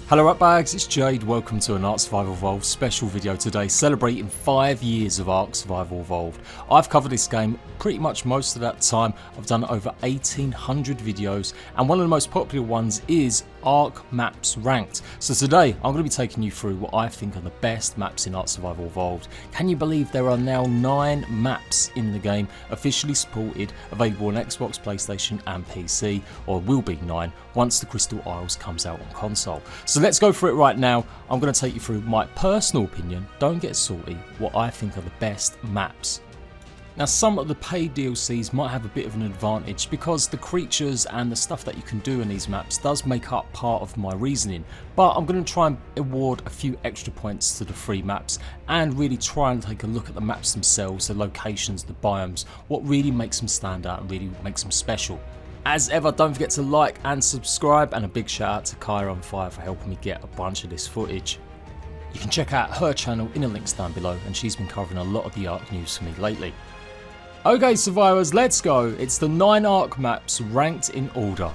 Hello Ratbags, it's Jade. Welcome to an Ark Survival Evolved special video today, celebrating 5 years of Ark Survival Evolved. I've covered this game pretty much most of that time. I've done over 1800 videos, and one of the most popular ones is Ark Maps Ranked. So today I'm going to be taking you through what I think are the best maps in Ark Survival Evolved. Can you believe there are now 9 maps in the game officially supported, available on Xbox, PlayStation and PC, or will be 9 once the Crystal Isles comes out on console. So let's go through it right now. I'm going to take you through my personal opinion, don't get salty, what I think are the best maps. Now, some of the paid DLCs might have a bit of an advantage because the creatures and the stuff that you can do in these maps does make up part of my reasoning, but I'm going to try and award a few extra points to the free maps and really try and take a look at the maps themselves, the locations, the biomes, what really makes them stand out and really makes them special. As ever, don't forget to like and subscribe, and a big shout out to Kaya on Fire for helping me get a bunch of this footage. You can check out her channel in the links down below, and she's been covering a lot of the Ark news for me lately. Okay survivors, let's go. It's the 9 Ark maps ranked in order.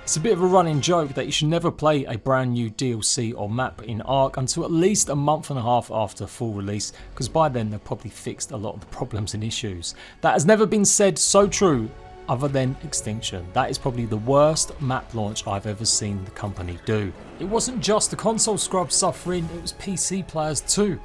It's a bit of a running joke that you should never play a brand new DLC or map in Ark until at least a month and a half after full release, because by then they've probably fixed a lot of the problems and issues. That has never been said so true other than Extinction. That is probably the worst map launch I've ever seen the company do. It wasn't just the console scrubs suffering, it was PC players too.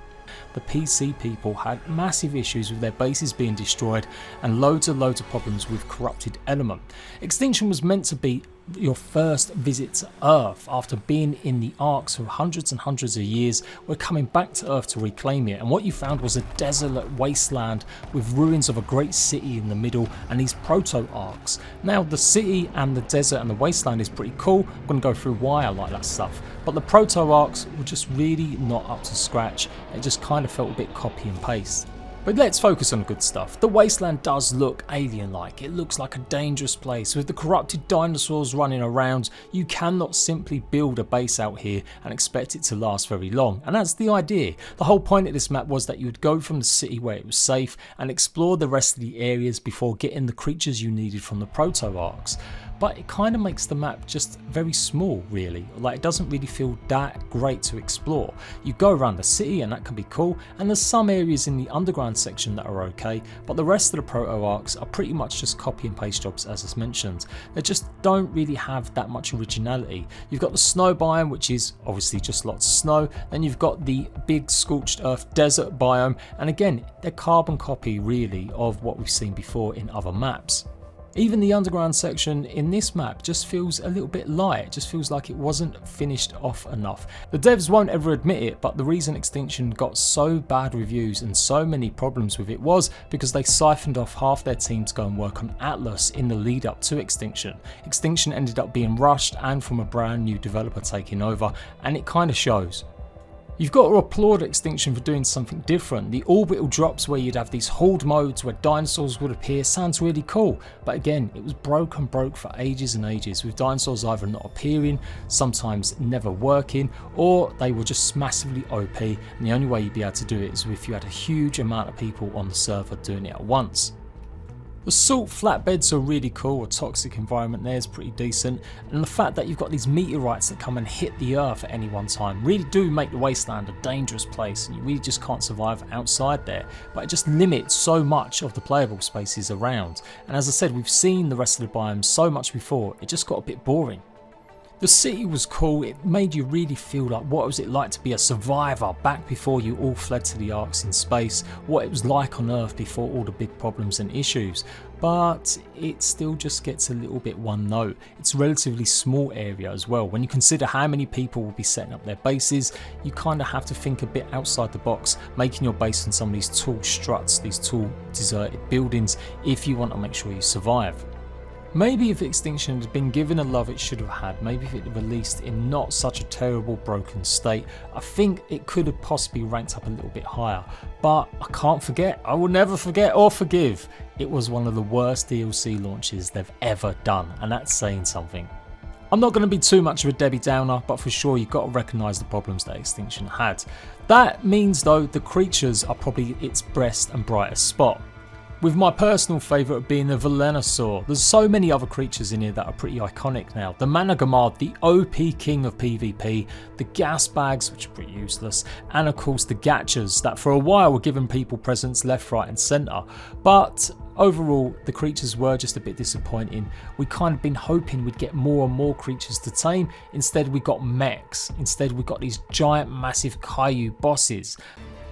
The PC people had massive issues with their bases being destroyed and loads of problems with corrupted element. Extinction was meant to be your first visit to Earth. After being in the arks for hundreds and hundreds of years, we're coming back to Earth to reclaim it, and what you found was a desolate wasteland with ruins of a great city in the middle and these proto-arks. Now the city and the desert and the wasteland is pretty cool. I'm going to go through why I like that stuff, but the proto-arks were just really not up to scratch. It just kind of felt a bit copy and paste. But let's focus on the good stuff. The wasteland does look alien-like. It looks like a dangerous place. With the corrupted dinosaurs running around, you cannot simply build a base out here and expect it to last very long. And that's the idea. The whole point of this map was that you would go from the city where it was safe and explore the rest of the areas before getting the creatures you needed from the proto-arks. But it kind of makes the map just very small, really. Like, it doesn't really feel that great to explore. You go around the city and that can be cool, and there's some areas in the underground section that are okay, but the rest of the proto-arks are pretty much just copy and paste jobs, as I mentioned. They just don't really have that much originality. You've got the snow biome, which is obviously just lots of snow. Then you've got the big scorched earth desert biome, and again, they're carbon copy really of what we've seen before in other maps. Even the underground section in this map just feels a little bit light. It just feels like it wasn't finished off enough. The devs won't ever admit it, but the reason Extinction got so bad reviews and so many problems with it was because they siphoned off half their team to go and work on Atlas in the lead up to Extinction. Extinction ended up being rushed and from a brand new developer taking over, and it kind of shows. You've got to applaud Extinction for doing something different. The orbital drops where you'd have these horde modes where dinosaurs would appear sounds really cool, but again, it was broke for ages and ages, with dinosaurs either not appearing, sometimes never working, or they were just massively OP, and the only way you'd be able to do it is if you had a huge amount of people on the server doing it at once. The salt flatbeds are really cool. A toxic environment there is pretty decent, and the fact that you've got these meteorites that come and hit the earth at any one time really do make the wasteland a dangerous place, and you really just can't survive outside there. But it just limits so much of the playable spaces around, and as I said, we've seen the rest of the biomes so much before, it just got a bit boring. The city was cool. It made you really feel like what was it like to be a survivor back before you all fled to the arks in space, what it was like on Earth before all the big problems and issues. But it still just gets a little bit one note. It's a relatively small area as well. When you consider how many people will be setting up their bases, you kind of have to think a bit outside the box, making your base on some of these tall struts, these tall deserted buildings, if you want to make sure you survive. Maybe if Extinction had been given the love it should have had, maybe if it had released in not such a terrible broken state, I think it could have possibly ranked up a little bit higher. But I can't forget, I will never forget or forgive, it was one of the worst DLC launches they've ever done, and that's saying something. I'm not going to be too much of a Debbie Downer, but for sure you've got to recognise the problems that Extinction had. That means though the creatures are probably its best and brightest spot. with my personal favourite being the Velonosaur. There's so many other creatures in here that are pretty iconic now. The Managamard, the OP king of PvP, the gas bags, which are pretty useless, and of course the Gachas that for a while were giving people presents left, right and centre. But overall, the creatures were just a bit disappointing. We kind of been hoping we'd get more and more creatures to tame. Instead we got mechs. Instead we got these giant massive Kaiju bosses.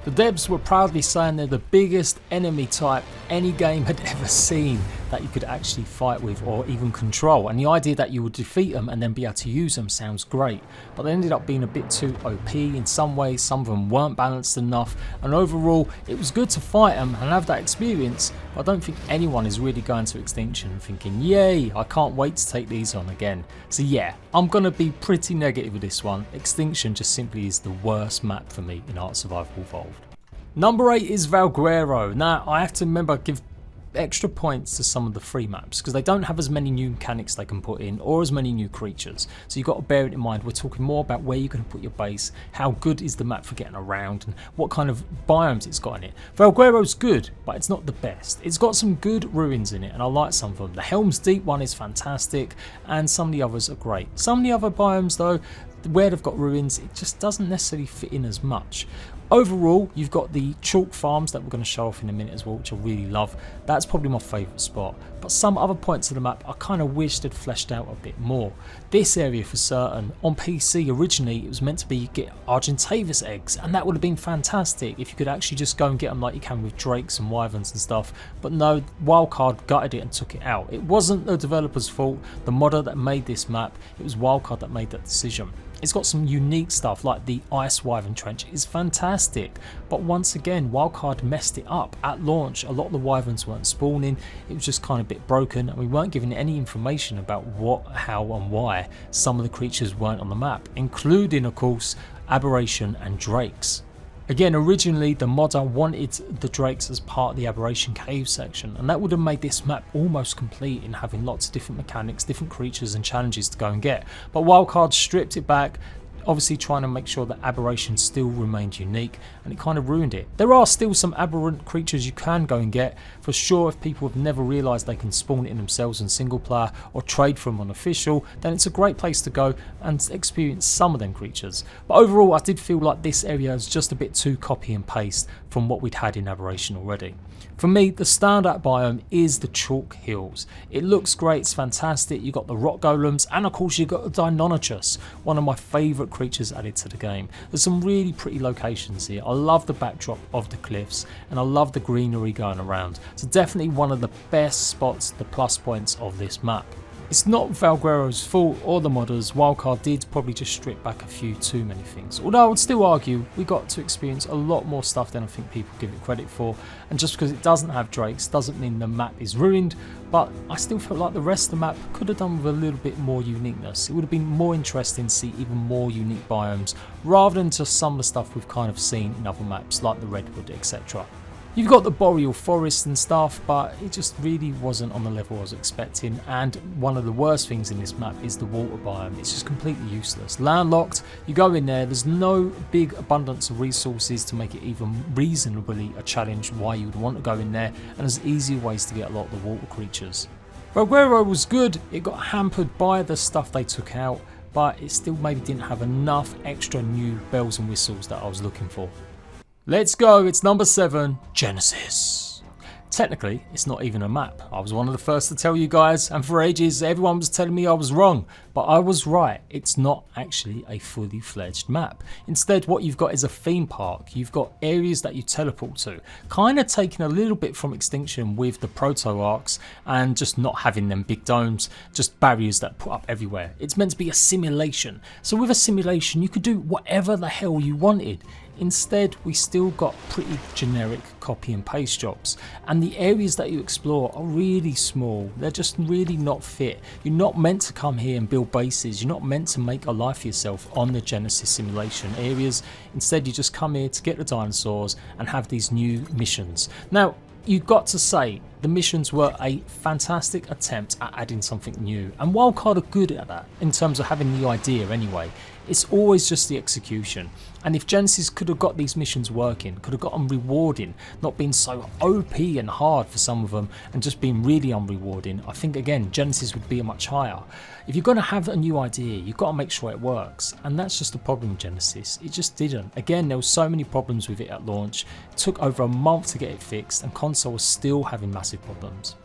The devs were proudly saying they're the biggest enemy type any game had ever seen that you could actually fight with or even control, and the idea that you would defeat them and then be able to use them sounds great, but they ended up being a bit too OP in some ways. Some of them weren't balanced enough, and overall it was good to fight them and have that experience, but I don't think anyone is really going to Extinction and thinking, yay, I can't wait to take these on again. So yeah, I'm going to be pretty negative with this one. Extinction just simply is the worst map for me in Ark Survival Evolved. Number 8 is Valguero. Now I have to remember give extra points to some of the free maps because they don't have as many new mechanics they can put in or as many new creatures, so you've got to bear it in mind. We're talking more about where you're going to put your base, how good is the map for getting around, and what kind of biomes it's got in it. Valguero's good, but it's not the best. It's got some good ruins in it and I like some of them. The Helm's Deep one is fantastic and some of the others are great. Some of the other biomes though, where they've got ruins, it just doesn't necessarily fit in as much. Overall, you've got the chalk farms that we're going to show off in a minute as well, which I really love. That's probably my favourite spot. But some other points of the map I kind of wish they'd fleshed out a bit more. This area for certain, on PC originally it was meant to be get Argentavis eggs, and that would have been fantastic if you could actually just go and get them like you can with drakes and wyverns and stuff. But no, Wildcard gutted it and took it out. It wasn't the developer's fault, the modder that made this map, it was Wildcard that made that decision. It's got some unique stuff like the Ice Wyvern Trench is fantastic, but once again Wildcard messed it up. At launch a lot of the wyverns weren't spawning, it was just kind of a bit broken and we weren't given any information about what, how and why some of the creatures weren't on the map, including of course Aberration and Drakes. Again, originally the modder wanted the Drakes as part of the Aberration cave section, and that would have made this map almost complete in having lots of different mechanics, different creatures and challenges to go and get. But Wildcard stripped it back, obviously trying to make sure that Aberration still remained unique, and it kind of ruined it. There are still some aberrant creatures you can go and get for sure. If people have never realised they can spawn it in themselves in single player or trade from on official, then it's a great place to go and experience some of them creatures. But overall I did feel like this area is just a bit too copy and paste from what we'd had in Aberration already. For me, the standout biome is the chalk hills. It looks great, it's fantastic. You've got the rock golems and of course you've got the Deinonychus, one of my favourite creatures added to the game. There's some really pretty locations here. I love the backdrop of the cliffs and I love the greenery going around. So definitely one of the best spots, the plus points of this map. It's not Valguero's fault or the modders. Wildcard did probably just strip back a few too many things. Although I would still argue we got to experience a lot more stuff than I think people give it credit for. And just because it doesn't have drakes doesn't mean the map is ruined. But I still felt like the rest of the map could have done with a little bit more uniqueness. It would have been more interesting to see even more unique biomes rather than just some of the stuff we've kind of seen in other maps like the Redwood, etc. You've got the boreal forest and stuff, but it just really wasn't on the level I was expecting. And one of the worst things in this map is the water biome. It's just completely useless. Landlocked, you go in there, there's no big abundance of resources to make it even reasonably a challenge why you would want to go in there, and there's easier ways to get a lot of the water creatures. Valguero was good, it got hampered by the stuff they took out, but it still maybe didn't have enough extra new bells and whistles that I was looking for. Let's go, it's number 7, Genesis. Technically, it's not even a map. I was one of the first to tell you guys, and for ages everyone was telling me I was wrong, but I was right. It's not actually a fully fledged map. Instead, what you've got is a theme park. You've got areas that you teleport to, kind of taking a little bit from Extinction with the proto-arks and just not having them big domes, just barriers that put up everywhere. It's meant to be a simulation. So with a simulation, you could do whatever the hell you wanted. Instead, we still got pretty generic copy and paste jobs, and the areas that you explore are really small. They're just really not fit. You're not meant to come here and build bases. You're not meant to make a life for yourself on the Genesis simulation areas. Instead, you just come here to get the dinosaurs and have these new missions. Now, you've got to say, the missions were a fantastic attempt at adding something new, and Wildcard are good at that in terms of having the idea anyway. It's always just the execution. And if Genesis could have got these missions working, could have got them rewarding, not being so OP and hard for some of them and just being really unrewarding, I think again Genesis would be a much higher. If you're going to have a new idea, you've got to make sure it works, and that's just the problem with Genesis. It just didn't. Again, there were so many problems with it at launch. It took over a month to get it fixed, and console was still having massive problems.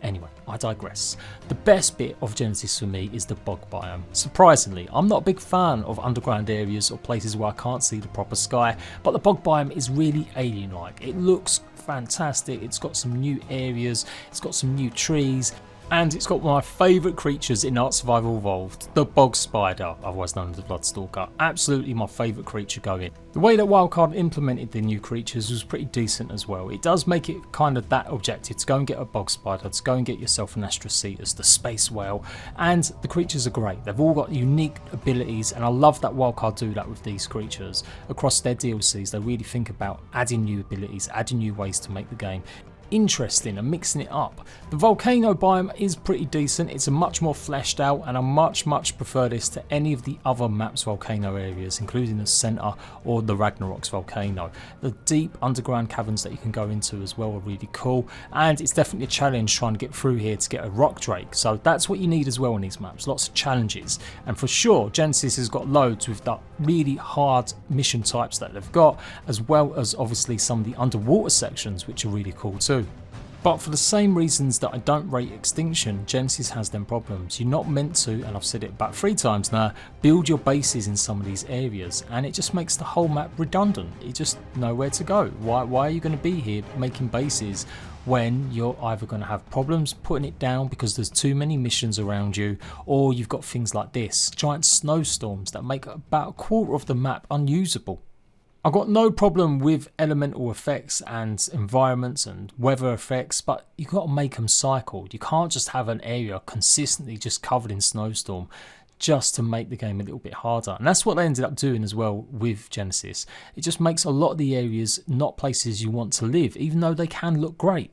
Anyway, I digress. The best bit of Genesis for me is the bog biome. Surprisingly, I'm not a big fan of underground areas or places where I can't see the proper sky, but the bog biome is really alien-like. It looks fantastic, it's got some new areas, it's got some new trees, and it's got one of my favourite creatures in Ark Survival Evolved, the bog spider, otherwise known as the Bloodstalker. Absolutely my favourite creature going. The way that Wildcard implemented the new creatures was pretty decent as well. It does make it kind of that objective to go and get a bog spider, to go and get yourself an Astrocetus, the space whale, and the creatures are great. They've all got unique abilities, and I love that Wildcard do that with these creatures. Across their DLCs, they really think about adding new abilities, adding new ways to make the game interesting and mixing it up. The volcano biome is pretty decent. It's a much more fleshed out, and I much prefer this to any of the other maps volcano areas, including the center or the Ragnarok's volcano. The deep underground caverns that you can go into as well are really cool, and it's definitely a challenge trying to get through here to get a rock drake, so that's what you need as well in these maps, lots of challenges. And for sure Genesis has got loads with the really hard mission types that they've got, as well as obviously some of the underwater sections which are really cool too. But for the same reasons that I don't rate Extinction, Genesis has them problems. You're not meant to, and I've said it about 3 times now, build your bases in some of these areas, and it just makes the whole map redundant. You just know where to go. Why are you going to be here making bases when you're either going to have problems putting it down because there's too many missions around you, or you've got things like this, giant snowstorms that make about a quarter of the map unusable. I've got no problem with elemental effects and environments and weather effects, but you've got to make them cycled. You can't just have an area consistently just covered in snowstorm just to make the game a little bit harder. And that's what they ended up doing as well with Genesis. It just makes a lot of the areas not places you want to live, even though they can look great.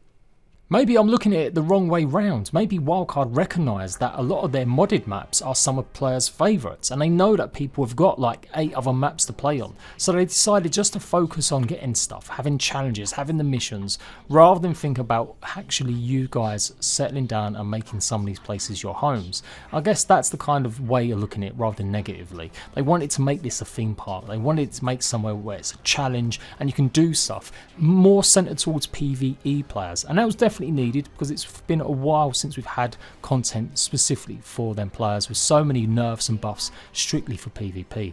Maybe I'm looking at it the wrong way round. Maybe Wildcard recognise that a lot of their modded maps are some of players' favourites, and they know that people have got like 8 other maps to play on. So they decided just to focus on getting stuff, having challenges, having the missions, rather than think about actually you guys settling down and making some of these places your homes. I guess that's the kind of way of looking at it rather than negatively. They wanted to make this a theme park. They wanted to make somewhere where it's a challenge and you can do stuff more centred towards PvE players, and that was definitely needed because it's been a while since we've had content specifically for them players with so many nerfs and buffs strictly for PvP.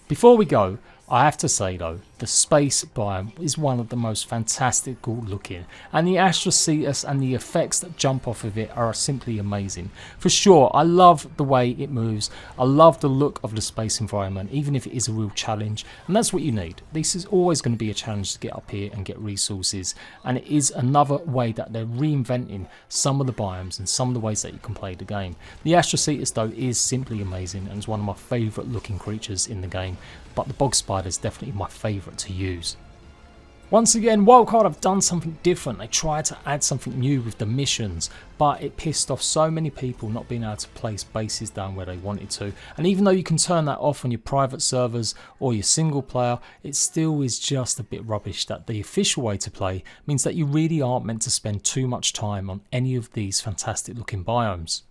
Before we go, I have to say though, the space biome is one of the most fantastical looking, and the Astrocetus and the effects that jump off of it are simply amazing. For sure, I love the way it moves, I love the look of the space environment, even if it is a real challenge, and that's what you need. This is always going to be a challenge to get up here and get resources, and it is another way that they're reinventing some of the biomes and some of the ways that you can play the game. The Astrocetus though is simply amazing and is one of my favourite looking creatures in the game, but the bog spider is definitely my favourite to use. Once again, Wildcard have done something different. They tried to add something new with the missions, but it pissed off so many people not being able to place bases down where they wanted to. And even though you can turn that off on your private servers or your single player, it still is just a bit rubbish that the official way to play means that you really aren't meant to spend too much time on any of these fantastic looking biomes.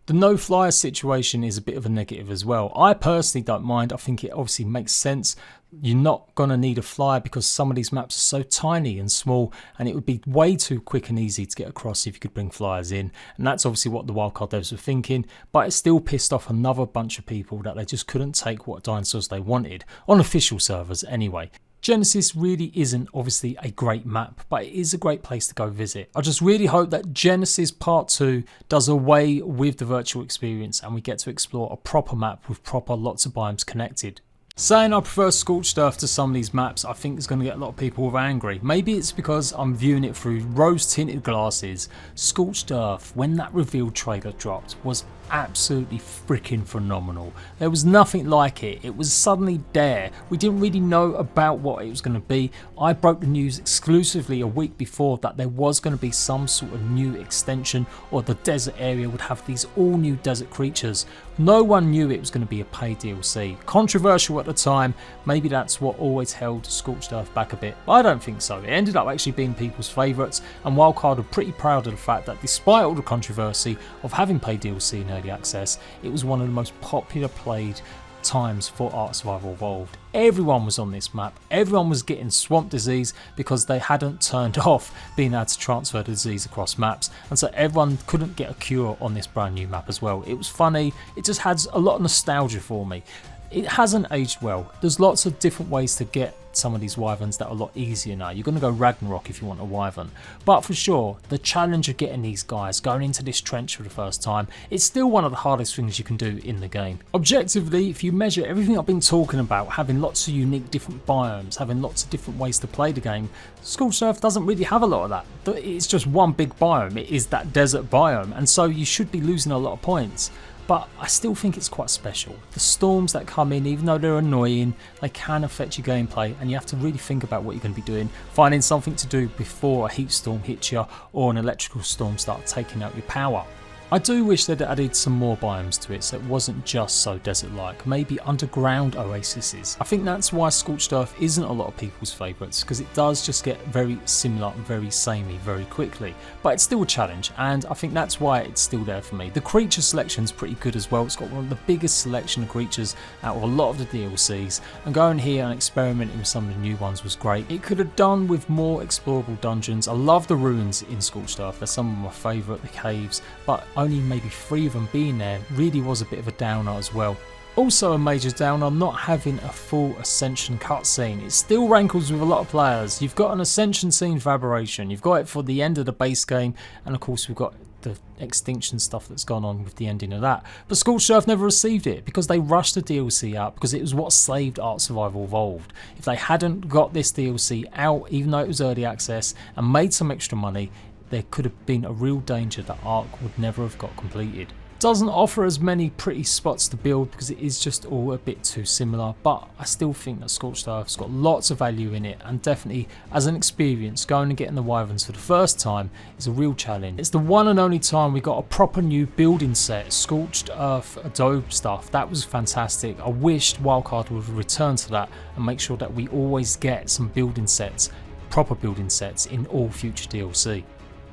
The no flyer situation is a bit of a negative as well. I personally don't mind. I think it obviously makes sense. You're not going to need a flyer because some of these maps are so tiny and small, and it would be way too quick and easy to get across if you could bring flyers in. And that's obviously what the Wildcard devs were thinking, but it still pissed off another bunch of people that they just couldn't take what dinosaurs they wanted, on official servers anyway. Genesis really isn't obviously a great map, but it is a great place to go visit. I just really hope that Genesis Part 2 does away with the virtual experience and we get to explore a proper map with proper lots of biomes connected. Saying I prefer Scorched Earth to some of these maps, I think is going to get a lot of people angry. Maybe it's because I'm viewing it through rose tinted glasses. Scorched Earth, when that reveal trailer dropped, was absolutely freaking phenomenal. There was nothing like it. It was suddenly there. We didn't really know about what it was going to be. I broke the news exclusively a week before that there was going to be some sort of new extension, or the desert area would have these all new desert creatures. No one knew it was going to be a paid DLC. Controversial at the time, maybe that's what always held Scorched Earth back a bit, but I don't think so. It ended up actually being people's favourites, and Wildcard are pretty proud of the fact that despite all the controversy of having paid DLC in early access, it was one of the most popular played times for Ark Survival Evolved. Everyone was on this map, everyone was getting swamp disease because they hadn't turned off being able to transfer the disease across maps, and so everyone couldn't get a cure on this brand new map as well. It was funny, it just had a lot of nostalgia for me. It hasn't aged well. There's lots of different ways to get some of these wyverns that are a lot easier now. You're going to go Ragnarok if you want a wyvern, but for sure the challenge of getting these guys going into this trench for the first time, it's still one of the hardest things you can do in the game. Objectively, if you measure everything I've been talking about, having lots of unique different biomes, having lots of different ways to play the game, Scorched Earth doesn't really have a lot of that. It's just one big biome. It is that desert biome, and so you should be losing a lot of points. But I still think it's quite special. The storms that come in, even though they're annoying, they can affect your gameplay, and you have to really think about what you're going to be doing, finding something to do before a heat storm hits you or an electrical storm starts taking out your power. I do wish they'd added some more biomes to it so it wasn't just so desert-like, maybe underground oases. I think that's why Scorched Earth isn't a lot of people's favourites, because it does just get very similar and very samey very quickly. But it's still a challenge, and I think that's why it's still there for me. The creature selection's pretty good as well. It's got one of the biggest selection of creatures out of a lot of the DLCs, and going here and experimenting with some of the new ones was great. It could have done with more explorable dungeons. I love the ruins in Scorched Earth, they're some of my favourite, the caves, but only maybe 3 of them being there really was a bit of a downer as well. Also a major downer not having a full Ascension cutscene. It still rankles with a lot of players. You've got an Ascension scene for Aberration, you've got it for the end of the base game, and of course we've got the Extinction stuff that's gone on with the ending of that. But Scorched Earth never received it because they rushed the DLC out, because it was what saved Ark Survival Evolved. If they hadn't got this DLC out, even though it was early access, and made some extra money, there could have been a real danger that Ark would never have got completed. Doesn't offer as many pretty spots to build because it is just all a bit too similar, but I still think that Scorched Earth's got lots of value in it, and definitely as an experience, going and getting the wyverns for the first time is a real challenge. It's the one and only time we got a proper new building set, Scorched Earth Adobe stuff. That was fantastic. I wished Wildcard would return to that and make sure that we always get some building sets, proper building sets in all future DLC.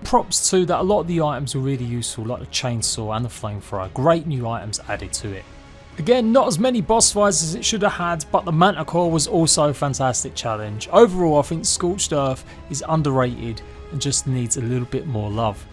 Props too that a lot of the items were really useful, like the chainsaw and the flamethrower. Great new items added to it. Again, not as many boss fights as it should have had, but the Manticore was also a fantastic challenge. Overall, I think Scorched Earth is underrated and just needs a little bit more love.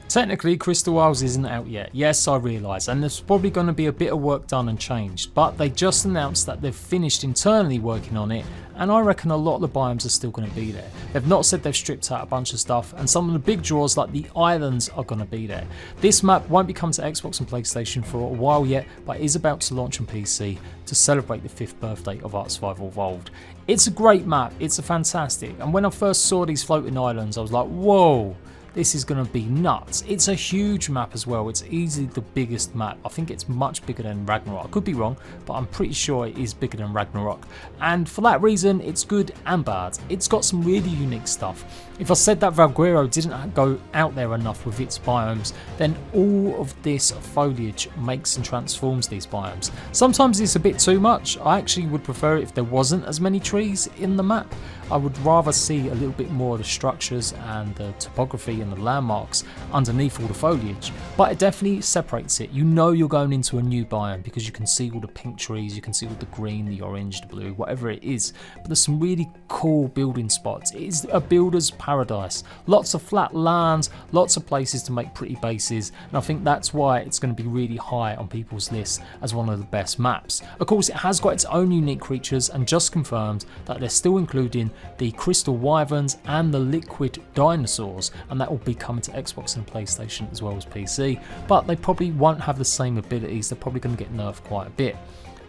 Technically, Crystal Isles isn't out yet, yes I realise, and there's probably going to be a bit of work done and changed, but they just announced that they've finished internally working on it, and I reckon a lot of the biomes are still going to be there. They've not said they've stripped out a bunch of stuff, and some of the big draws like the islands are going to be there. This map won't be coming to Xbox and PlayStation for a while yet, but is about to launch on PC to celebrate the 5th birthday of Ark Survival Evolved. It's a great map, it's a fantastic, and when I first saw these floating islands I was like, whoa! This is going to be nuts. It's a huge map as well. It's easily the biggest map. I think it's much bigger than Ragnarok. I could be wrong, but I'm pretty sure it is bigger than Ragnarok. And for that reason, it's good and bad. It's got some really unique stuff. If I said that Valguero didn't go out there enough with its biomes, then all of this foliage makes and transforms these biomes. Sometimes it's a bit too much. I actually would prefer it if there wasn't as many trees in the map. I would rather see a little bit more of the structures and the topography and the landmarks underneath all the foliage, but it definitely separates it. You know you're going into a new biome because you can see all the pink trees, you can see all the green, the orange, the blue, whatever it is. But there's some really cool building spots. It is a builder's paradise. Lots of flat lands, lots of places to make pretty bases, and I think that's why it's going to be really high on people's lists as one of the best maps. Of course, it has got its own unique creatures, and just confirmed that they're still including the crystal wyverns and the liquid dinosaurs, and that will be coming to Xbox and PlayStation as well as PC, but they probably won't have the same abilities. They're probably going to get nerfed quite a bit.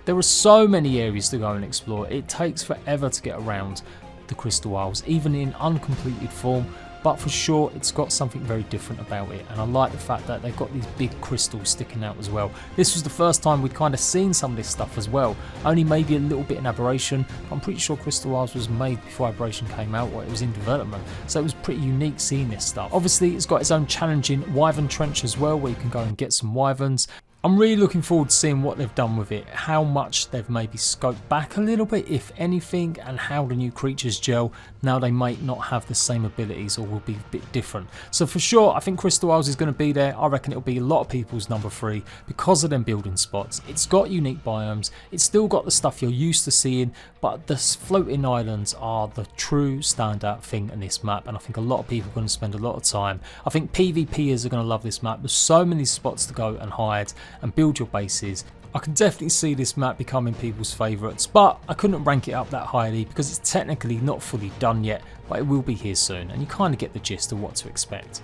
There are so many areas to go and explore. It takes forever to get around the Crystal Isles, even in uncompleted form, but for sure it's got something very different about it, and I like the fact that they've got these big crystals sticking out as well. This was the first time we'd kind of seen some of this stuff as well, only maybe a little bit in Aberration. I'm pretty sure Crystal Isles was made before Aberration came out, or it was in development, so it was pretty unique seeing this stuff. Obviously it's got its own challenging wyvern trench as well, where you can go and get some wyverns. I'm really looking forward to seeing what they've done with it, how much they've maybe scoped back a little bit, if anything, and how the new creatures gel. Now they might not have the same abilities or will be a bit different. So for sure, I think Crystal Isles is going to be there. I reckon it'll be a lot of people's number 3 because of them building spots. It's got unique biomes, it's still got the stuff you're used to seeing, but the floating islands are the true standout thing in this map, and I think a lot of people are going to spend a lot of time. I think PvPers are going to love this map. There's so many spots to go and hide and build your bases. I can definitely see this map becoming people's favourites, but I couldn't rank it up that highly because it's technically not fully done yet, but it will be here soon, and you kind of get the gist of what to expect.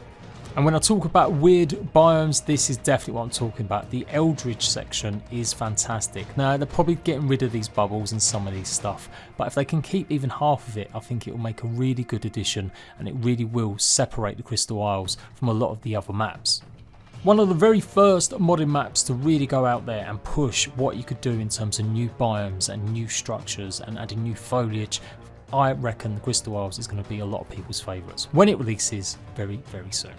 And when I talk about weird biomes, this is definitely what I'm talking about. The Eldritch section is fantastic. Now, they're probably getting rid of these bubbles and some of these stuff, but if they can keep even half of it, I think it will make a really good addition, and it really will separate the Crystal Isles from a lot of the other maps. One of the very first modded maps to really go out there and push what you could do in terms of new biomes and new structures and adding new foliage. I reckon the Crystal Isles is going to be a lot of people's favourites when it releases very, very soon.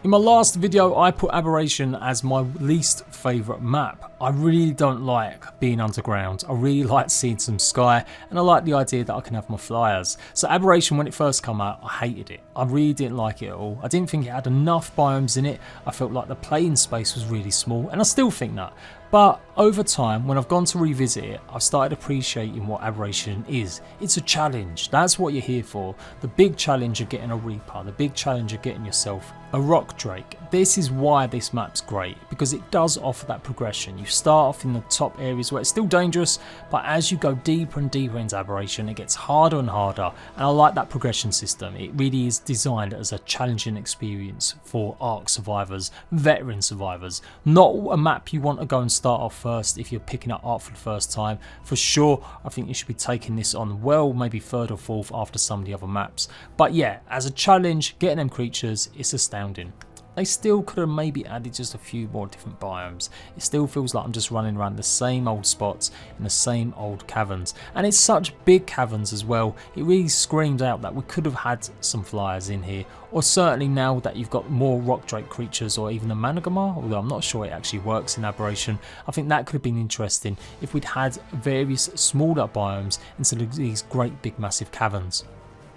In my last video, I put Aberration as my least favourite map. I really don't like being underground. I really like seeing some sky, and I like the idea that I can have my flyers. So Aberration, when it first came out, I hated it. I really didn't like it at all. I didn't think it had enough biomes in it. I felt like the playing space was really small, and I still think that. But over time, when I've gone to revisit it, I've started appreciating what Aberration is. It's a challenge. That's what you're here for. The big challenge of getting a Reaper, the big challenge of getting yourself a Rock Drake. This is why this map's great, because it does offer that progression. You start off in the top areas where it's still dangerous, but as you go deeper and deeper into Aberration, it gets harder and harder, and I like that progression system. It really is designed as a challenging experience for ARK survivors, veteran survivors. Not a map you want to go and start off first if you're picking up ARK for the first time. For sure, I think you should be taking this on well, maybe 3rd or 4th after some of the other maps. But yeah, as a challenge, getting them creatures, it's astounding. They still could have maybe added just a few more different biomes. It still feels like I'm just running around the same old spots in the same old caverns. And it's such big caverns as well. It really screams out that we could have had some flyers in here. Or certainly now that you've got more Rock Drake creatures, or even a Managamar, although I'm not sure it actually works in Aberration. I think that could have been interesting if we'd had various smaller biomes instead of these great big massive caverns.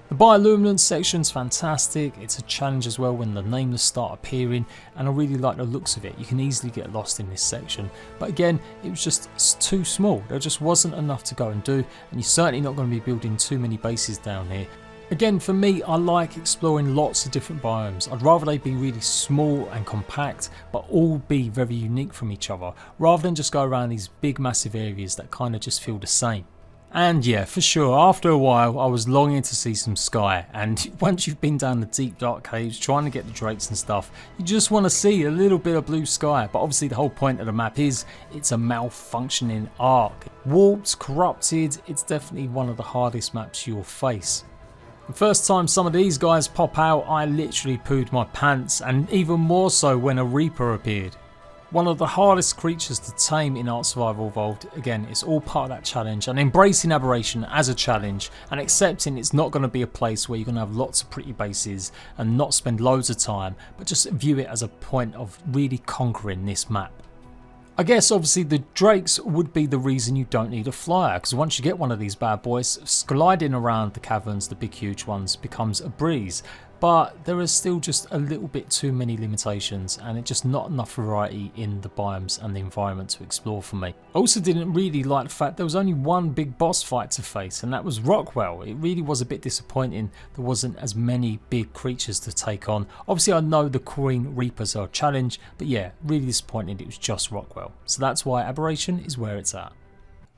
The bioluminescence section's fantastic. It's a challenge as well when the nameless start appearing, and I really like the looks of it. You can easily get lost in this section, but again, it was just too small. There just wasn't enough to go and do, and you're certainly not going to be building too many bases down here. Again, for me, I like exploring lots of different biomes. I'd rather they be really small and compact, but all be very unique from each other, rather than just go around these big massive areas that kind of just feel the same. And yeah, for sure, after a while I was longing to see some sky, and once you've been down the deep dark caves trying to get the drakes and stuff, you just want to see a little bit of blue sky. But obviously the whole point of the map is it's a malfunctioning ARK. Warped, corrupted, it's definitely one of the hardest maps you'll face. The first time some of these guys pop out, I literally pooed my pants, and even more so when a Reaper appeared. One of the hardest creatures to tame in ARK Survival Evolved. Again, it's all part of that challenge, and embracing Aberration as a challenge and accepting it's not going to be a place where you're going to have lots of pretty bases and not spend loads of time, but just view it as a point of really conquering this map. I guess obviously the drakes would be the reason you don't need a flyer, because once you get one of these bad boys, gliding around the caverns, the big huge ones, becomes a breeze. But there is still just a little bit too many limitations, and it's just not enough variety in the biomes and the environment to explore for me. I also didn't really like the fact there was only one big boss fight to face, and that was Rockwell. It really was a bit disappointing there wasn't as many big creatures to take on. Obviously I know the Queen Reapers are a challenge, but yeah, really disappointed it was just Rockwell. So that's why Aberration is where it's at.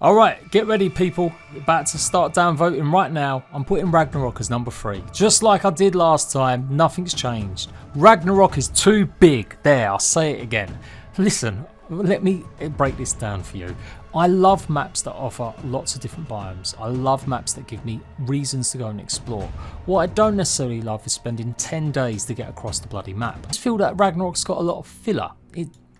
Alright, get ready people, about to start downvoting right now. I'm putting Ragnarok as number 3. Just like I did last time, nothing's changed. Ragnarok is too big. There, I'll say it again. Listen, Let me break this down for you. I love maps that offer lots of different biomes. I love maps that give me reasons to go and explore. What I don't necessarily love is spending 10 days to get across the bloody map. I just feel that Ragnarok's got a lot of filler.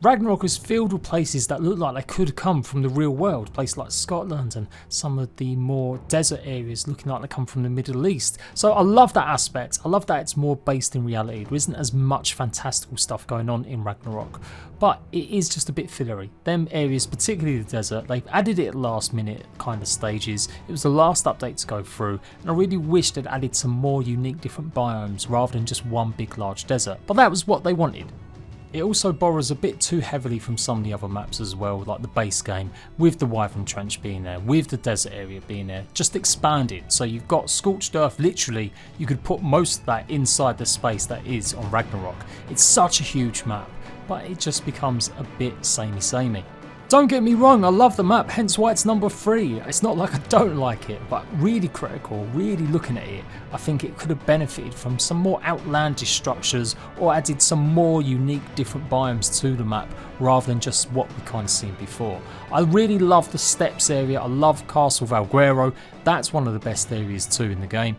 Ragnarok is filled with places that look like they could come from the real world, places like Scotland and some of the more desert areas looking like they come from the Middle East. So I love that aspect. I love that it's more based in reality. There isn't as much fantastical stuff going on in Ragnarok, but it is just a bit fillery. Them areas, particularly the desert, they've added it at last minute kind of stages. It was the last update to go through, and I really wish they'd added some more unique different biomes rather than just one big large desert, but that was what they wanted. It also borrows a bit too heavily from some of the other maps as well, like the base game, with the Wyvern Trench being there, with the desert area being there, just expanded. So you've got Scorched Earth, literally, you could put most of that inside the space that is on Ragnarok. It's such a huge map, but it just becomes a bit samey. Don't get me wrong, I love the map, hence why it's number 3. It's not like I don't like it, but really critical, really looking at it, I think it could have benefited from some more outlandish structures or added some more unique different biomes to the map rather than just what we kind of seen before. I really love the steppes area, I love Castle Valguero, that's one of the best areas too in the game.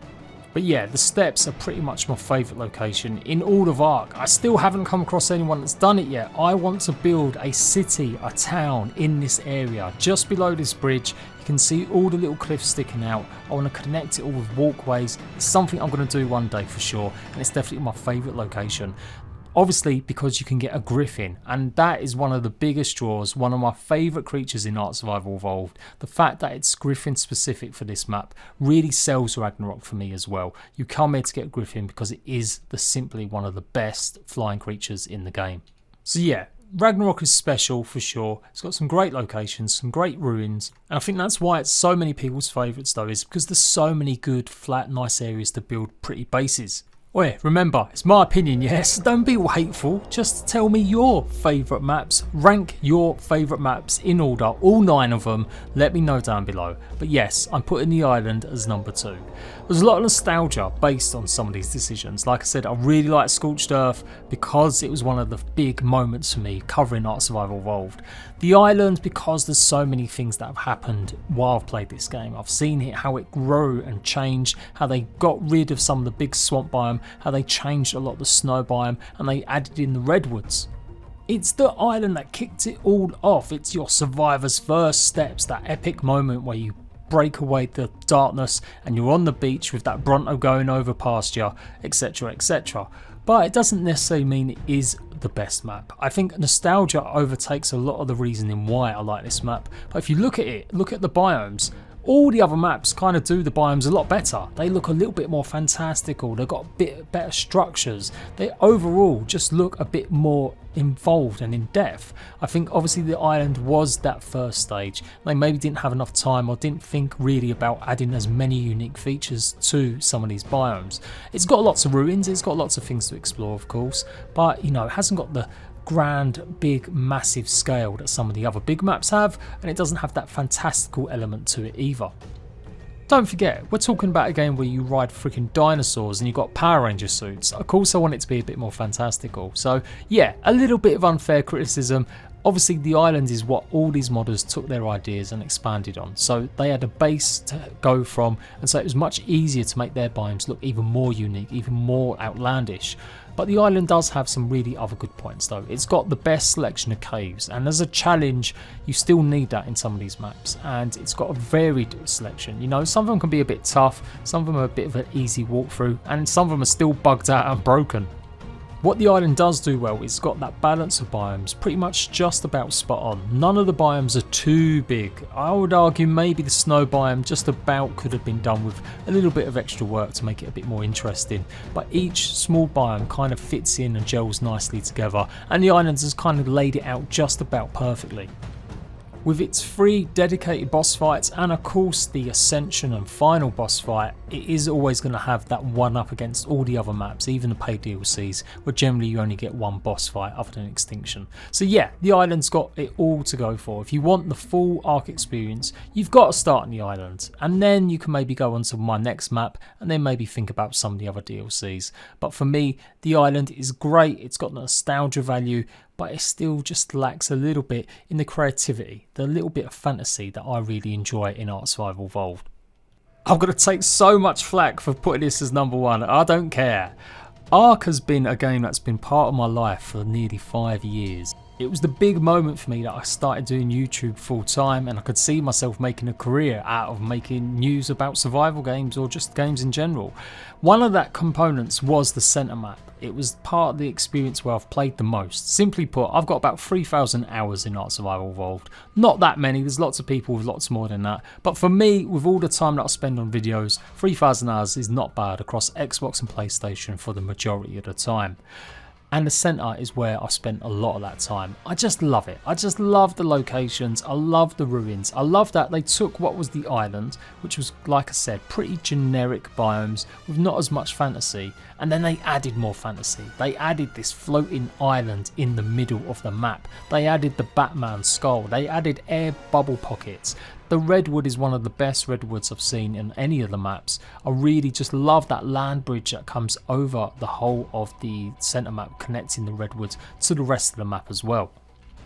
But yeah, the steppes are pretty much my favourite location in all of ARK. I still haven't come across anyone that's done it yet. I want to build a city, a town in this area. Just below this bridge, you can see all the little cliffs sticking out. I want to connect it all with walkways. It's something I'm going to do one day for sure, and it's definitely my favourite location. Obviously because you can get a griffin, and that is one of the biggest draws, one of my favourite creatures in Ark Survival Evolved. The fact that it's griffin specific for this map really sells Ragnarok for me as well. You come here to get a griffin because it is simply one of the best flying creatures in the game. So yeah, Ragnarok is special for sure. It's got some great locations, some great ruins, and I think that's why it's so many people's favourites though, is because there's so many good, flat, nice areas to build pretty bases. Oh yeah, remember, it's my opinion, yes, don't be hateful, just tell me your favourite maps, rank your favourite maps in order, all 9 of them, let me know down below. But yes, I'm putting the island as number 2. There's a lot of nostalgia based on some of these decisions. Like I said, I really like Scorched Earth because it was one of the big moments for me covering Ark Survival Evolved. The island, because there's so many things that have happened while I've played this game. I've seen it, how it grew and changed, how they got rid of some of the big swamp biome, how they changed a lot of the snow biome, and they added in the redwoods. It's the island that kicked it all off. It's your survivor's first steps, that epic moment where you break away the darkness and you're on the beach with that Bronto going over past you, etc, etc. But it doesn't necessarily mean it is the best map. I think nostalgia overtakes a lot of the reasoning why I like this map. But if you look at it, look at the biomes, all the other maps kind of do the biomes a lot better. They look a little bit more fantastical, they've got a bit better structures, they overall just look a bit more involved and in depth. I think obviously the island was that first stage. They maybe didn't have enough time or didn't think really about adding as many unique features to some of these biomes. It's got lots of ruins, it's got lots of things to explore of course, but you know, it hasn't got the grand, big, massive scale that some of the other big maps have, and it doesn't have that fantastical element to it either. Don't forget, we're talking about a game where you ride freaking dinosaurs and you've got Power Ranger suits. Of course I want it to be a bit more fantastical. So yeah, a little bit of unfair criticism. Obviously the island is what all these modders took their ideas and expanded on. So they had a base to go from, and so it was much easier to make their biomes look even more unique, even more outlandish. But the island does have some really other good points though. It's got the best selection of caves, and as a challenge you still need that in some of these maps, and it's got a varied selection. You know, some of them can be a bit tough, some of them are a bit of an easy walkthrough, and some of them are still bugged out and broken. What the island does do well is it's got that balance of biomes pretty much just about spot on. None of the biomes are too big. I would argue maybe the snow biome just about could have been done with a little bit of extra work to make it a bit more interesting. But each small biome kind of fits in and gels nicely together, and the island has kind of laid it out just about perfectly. With its 3 dedicated boss fights and of course the Ascension and final boss fight, it is always going to have that one up against all the other maps, even the paid DLCs, where generally you only get one boss fight other than Extinction. So yeah, the island's got it all to go for. If you want the full ARK experience, you've got to start on the island, and then you can maybe go on to my next map and then maybe think about some of the other DLCs. But for me, the island is great, it's got nostalgia value, but it still just lacks a little bit in the creativity, the little bit of fantasy that I really enjoy in Ark Survival Evolved. I'm going to take so much flack for putting this as number 1, I don't care. ARK has been a game that's been part of my life for nearly 5 years. It was the big moment for me that I started doing YouTube full time, and I could see myself making a career out of making news about survival games or just games in general. One of that components was the centre map. It was part of the experience where I've played the most. Simply put, I've got about 3,000 hours in Ark Survival Evolved. Not that many, there's lots of people with lots more than that. But for me, with all the time that I spend on videos, 3,000 hours is not bad across Xbox and PlayStation for the majority of the time. And the centre is where I spent a lot of that time. I just love it. I just love the locations. I love the ruins. I love that they took what was the island, which was, like I said, pretty generic biomes with not as much fantasy, and then they added more fantasy. They added this floating island in the middle of the map. They added the Batman skull. They added air bubble pockets. The redwood is one of the best redwoods I've seen in any of the maps. I really just love that land bridge that comes over the whole of the centre map, connecting the redwoods to the rest of the map as well.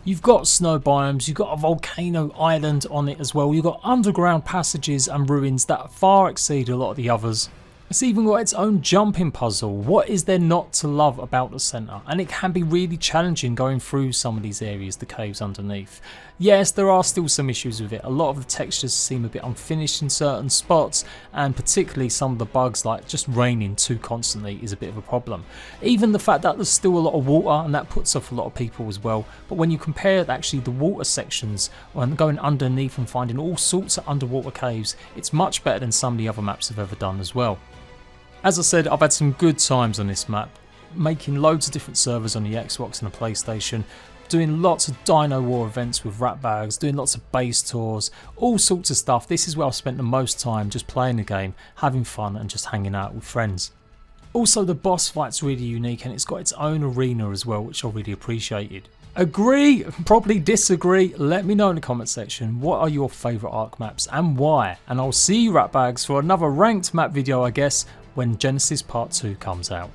You've got snow biomes, you've got a volcano island on it as well, you've got underground passages and ruins that far exceed a lot of the others. It's even got its own jumping puzzle. What is there not to love about the centre? And it can be really challenging going through some of these areas, the caves underneath. Yes, there are still some issues with it. A lot of the textures seem a bit unfinished in certain spots, and particularly some of the bugs like just raining too constantly is a bit of a problem. Even the fact that there's still a lot of water, and that puts off a lot of people as well. But when you compare actually the water sections and going underneath and finding all sorts of underwater caves, it's much better than some of the other maps I've ever done as well. As I said, I've had some good times on this map, making loads of different servers on the Xbox and the PlayStation, doing lots of Dino War events with rat bags, doing lots of base tours, all sorts of stuff. This is where I've spent the most time just playing the game, having fun and just hanging out with friends. Also, the boss fight's really unique and it's got its own arena as well, which I really appreciated. Agree? Probably disagree? Let me know in the comment section what are your favourite Ark maps and why. And I'll see you rat bags for another ranked map video, I guess, when Genesis Part 2 comes out.